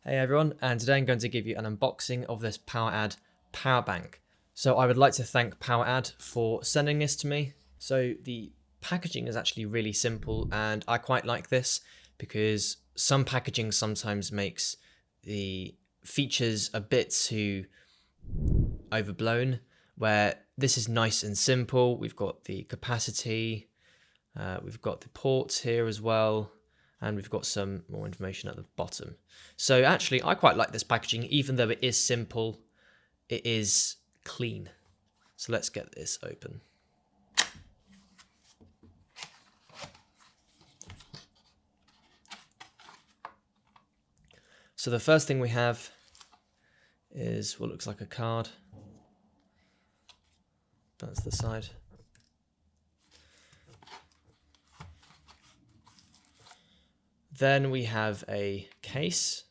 Hey everyone, and today I'm going to give you an unboxing of this Poweradd power bank. So I would like to thank Poweradd for sending this to me. So the packaging is actually really simple, and I quite like this because some packaging sometimes makes the features a bit too overblown, where this is nice and simple. We've got the capacity, we've got the ports here as well, and we've got some more information at the bottom. So actually, I quite like this packaging, even though it is simple, it is clean. So let's get this open. So the first thing we have is what looks like a card. That's the side. Then we have a case,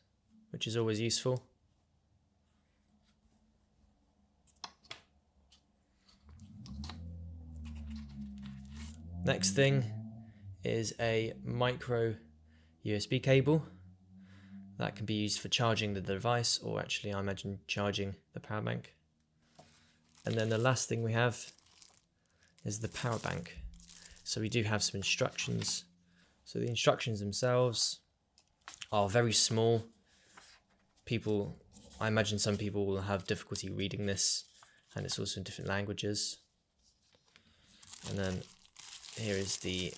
which is always useful. Next thing is a micro USB cable that can be used for charging the device, or actually I imagine charging the power bank. And then the last thing we have is the power bank. So we do have some instructions. So the instructions themselves are very small. I imagine some people will have difficulty reading this, and it's also in different languages. And then here is the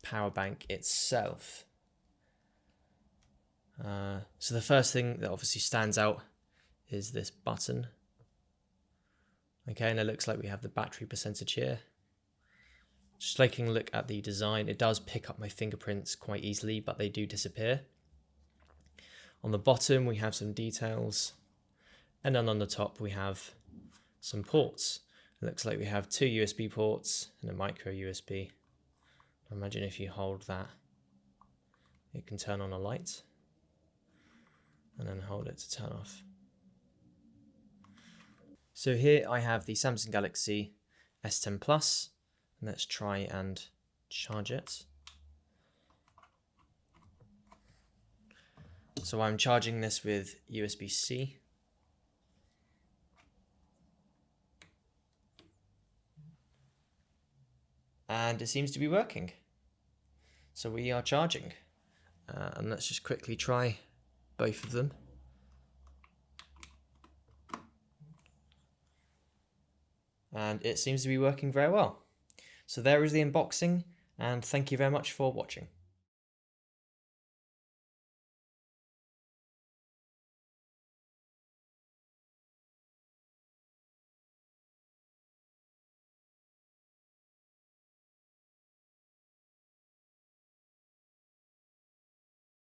power bank itself. So the first thing that obviously stands out is this button. Okay, and it looks like we have the battery percentage here. Just taking a look at the design, it does pick up my fingerprints quite easily, but they do disappear. On the bottom we have some details, and then on the top we have some ports. It looks like we have two USB ports and a micro USB. Imagine if you hold that, it can turn on a light, and then hold it to turn off. So here I have the Samsung Galaxy S10 Plus. Let's try and charge it. So I'm charging this with USB-C. And it seems to be working. So we are charging. And let's just quickly try both of them. And it seems to be working very well. So there is the unboxing, and thank you very much for watching.